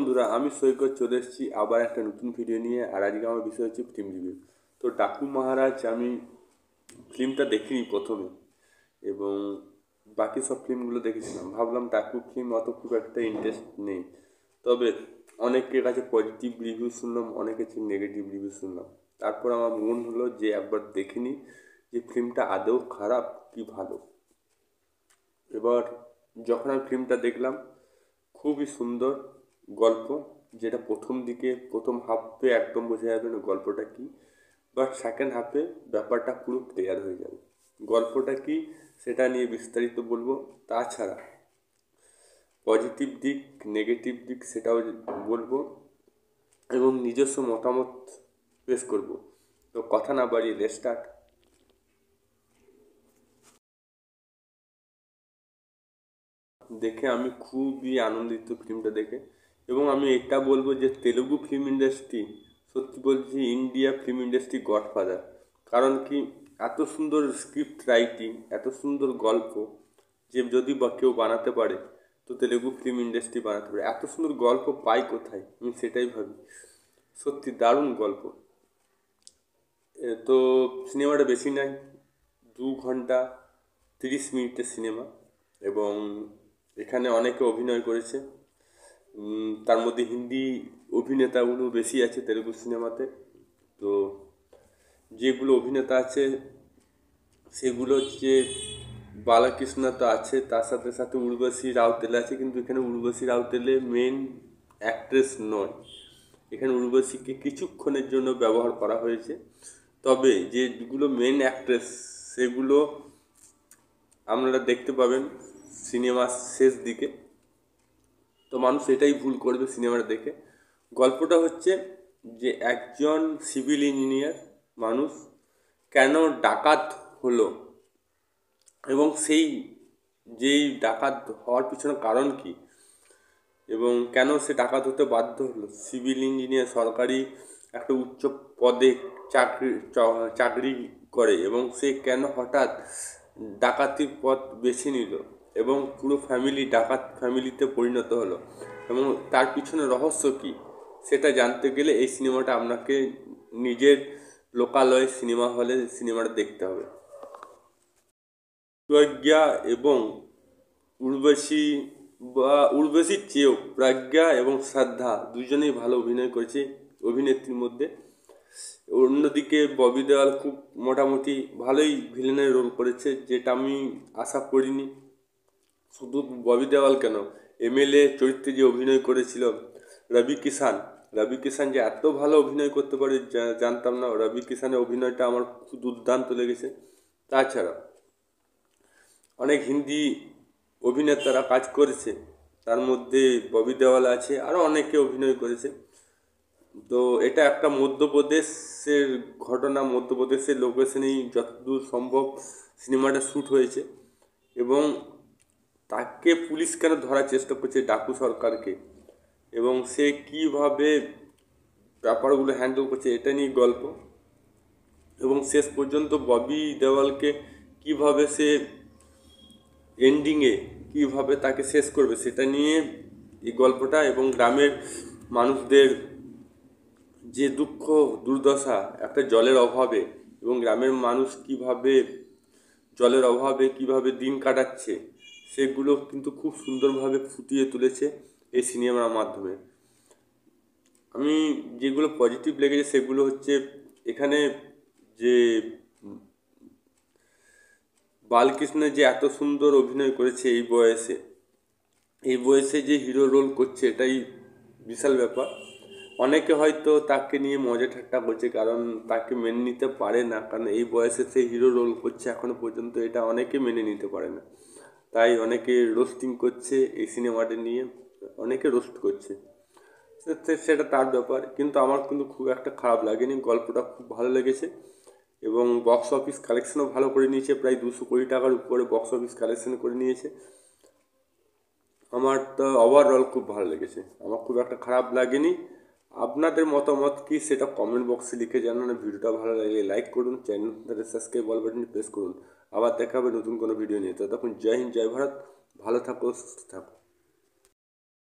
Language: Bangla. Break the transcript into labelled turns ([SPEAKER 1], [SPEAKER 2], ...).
[SPEAKER 1] বন্ধুরা, আমি সৈকত চলে এসেছি আবার একটা নতুন ভিডিও নিয়ে। আর আজকে আমার বিষয় হচ্ছে ফিল্ম রিভিউ। তো ডাকু মহারাজ আমি ফিল্মটা দেখিনি প্রথমে, এবং বাকি সব ফিল্মগুলো দেখেছিলাম। ভাবলাম ডাকু ফিল্ম অত খুব একটা ইন্টারেস্ট নেই, তবে অনেকের কাছে পজিটিভ রিভিউ শুনলাম, অনেকের কাছে নেগেটিভ রিভিউ শুনলাম। তারপর আমার মন হলো যে একবার দেখে নিই যে ফিল্মটা আদৌ খারাপ কি ভালো। এবার যখন আমি ফিল্মটা দেখলাম, খুবই সুন্দর গল্প, যেটা প্রথম হাফে একদম বোঝা যাবে না গল্পটা কী, বাট সেকেন্ড হাফে ব্যাপারটা পুরো ক্লিয়ার হয়ে যাবে। গল্পটা কি সেটা নিয়ে বিস্তারিত বলবো, তাছাড়া পজিটিভ দিক নেগেটিভ দিক সেটাও বলবো, এবং নিজস্ব মতামত পেশ করব। তো কথা না বাড়িয়ে লেটস স্টার্ট। দেখে আমি খুবই আনন্দিত ফিল্মটা দেখে, এবং আমি এটা বলবো যে তেলুগু ফিল্ম ইন্ডাস্ট্রি, সত্যি বলছি, ইন্ডিয়া ফিল্ম ইন্ডাস্ট্রি গডফাদার। কারণ কি, এত সুন্দর স্ক্রিপ্ট রাইটিং, এত সুন্দর গল্প, যে যদি বা কেউ বানাতে পারে তো তেলুগু ফিল্ম ইন্ডাস্ট্রি বানাতে পারে। এত সুন্দর গল্প পাই কোথায়, আমি সেটাই ভাবি। সত্যি দারুণ গল্প। তো সিনেমাটা বেশি নাই, 2 ঘন্টা 30 মিনিটের সিনেমা, এবং এখানে অনেকে অভিনয় করেছে। তার মধ্যে হিন্দি অভিনেতাগুলো বেশি আছে তেলুগু সিনেমাতে। তো যেগুলো অভিনেতা আছে সেগুলো হচ্ছে বালাকৃষ্ণ তো আছে, তার সাথে সাথে উর্বশী রাউতেল আছে, কিন্তু এখানে উর্বশী রাউতেলে মেন অ্যাক্ট্রেস নয়। এখানে উর্বশীকে কিছুক্ষণের জন্য ব্যবহার করা হয়েছে, তবে যেগুলো মেন অ্যাক্ট্রেস সেগুলো আপনারা দেখতে পাবেন সিনেমার শেষ দিকে। তো মানুষ এটাই ভুল করবে সিনেমাটা দেখে। গল্পটা হচ্ছে যে একজন সিভিল ইঞ্জিনিয়ার মানুষ কেন ডাকাত হলো, এবং সেই যেই ডাকাত হওয়ার পিছনে কারণ কি, এবং কেন সে ডাকাত হতে বাধ্য হলো। সিভিল ইঞ্জিনিয়ার সরকারি একটা উচ্চ পদে চাকরি করে, এবং সে কেন হঠাৎ ডাকাতির পথ বেছে নিল, এবং পুরো ফ্যামিলি ডাকাত ফ্যামিলিতে পরিণত হলো, এবং তার পিছনে রহস্য কী সেটা জানতে গেলে এই সিনেমাটা আপনাকে নিজের লোকালয়ে সিনেমা হলে সিনেমাটা দেখতে হবে। প্রজ্ঞা এবং উর্বশী, বা উর্বশীর চেয়েও প্রজ্ঞা এবং শ্রদ্ধা দুজনেই ভালো অভিনয় করেছে অভিনেত্রীর মধ্যে। অন্যদিকে ববি দেওয়াল খুব মোটামুটি ভালোই ভিলেনের রোল করেছে, যেটা আমি আশা করিনি। শুধু ববি দেওয়াল কেন, এমএলএ চরিত্রে যে অভিনয় করেছিল রবি কিষান যে এত ভালো অভিনয় করতে পারে জানতাম না। রবি কিষানের অভিনয়টা আমার খুব দুর্দান্ত লেগেছে। তাছাড়া অনেক হিন্দি অভিনেতারা কাজ করেছে, তার মধ্যে ববি দেওয়াল আছে, আরও অনেকে অভিনয় করেছে। তো এটা একটা মধ্যপ্রদেশের ঘটনা, মধ্যপ্রদেশের লোকেশনেই যতদূর সম্ভব সিনেমাটা শ্যুট হয়েছে, এবং তাকে পুলিশ কেন ধরার চেষ্টা করছে, ডাকু সরকারকে, এবং সে কীভাবে ব্যাপারগুলো হ্যান্ডেল করছে, এটা নিয়ে গল্প। এবং শেষ পর্যন্ত ববি দেওয়ালকে কীভাবে সে এন্ডিংয়ে কীভাবে তাকে শেষ করবে সেটা নিয়ে এই গল্পটা, এবং গ্রামের মানুষদের যে দুঃখ দুর্দশা একটা জলের অভাবে, এবং গ্রামের মানুষ কীভাবে জলের অভাবে কীভাবে দিন কাটাচ্ছে, সেগুলো কিন্তু খুব সুন্দরভাবে ফুটিয়ে তুলেছে এই সিনেমার মাধ্যমে। আমি যেগুলো পজিটিভ লেগেছে সেগুলো হচ্ছে, এখানে যে বালকৃষ্ণের যে এত সুন্দর অভিনয় করেছে এই বয়সে যে হিরো রোল করছে, এটাই বিশাল ব্যাপার। অনেকে হয়তো তাকে নিয়ে মজা ঠাট্টা করছে, কারণ তাকে মেনে নিতে পারে না, কারণ এই বয়সে সে হিরো রোল করছে এখনো পর্যন্ত, এটা অনেকে মেনে নিতে পারে না। তাই অনেকে রোস্টিং করছে এই সিনেমাটা নিয়ে, অনেকে রোস্ট করছে, সেটা তার ব্যাপার। কিন্তু আমার কিন্তু খুব একটা খারাপ লাগেনি, গল্পটা খুব ভালো লেগেছে, এবং বক্স অফিস কালেকশনও ভালো করে নিয়েছে, প্রায় 200 কোটি টাকার উপরে বক্স অফিস কালেকশন করে নিয়েছে। আমার তো ওভারঅল খুব ভালো লেগেছে, আমার খুব একটা খারাপ লাগেনি। আপনাদের মতামত কি সেটা কমেন্ট বক্সে লিখে জানান। ভিডিওটা ভালো লাগলে লাইক করুন, চ্যানেলটাতে সাবস্ক্রাইব অল বাটনটি প্রেস করুন। আবার দেখা হবে নতুন কোনো ভিডিও নিয়ে। ততক্ষণ জয় হিন্দ, জয় ভারত, ভালো থাকো, সুস্থ থাকো।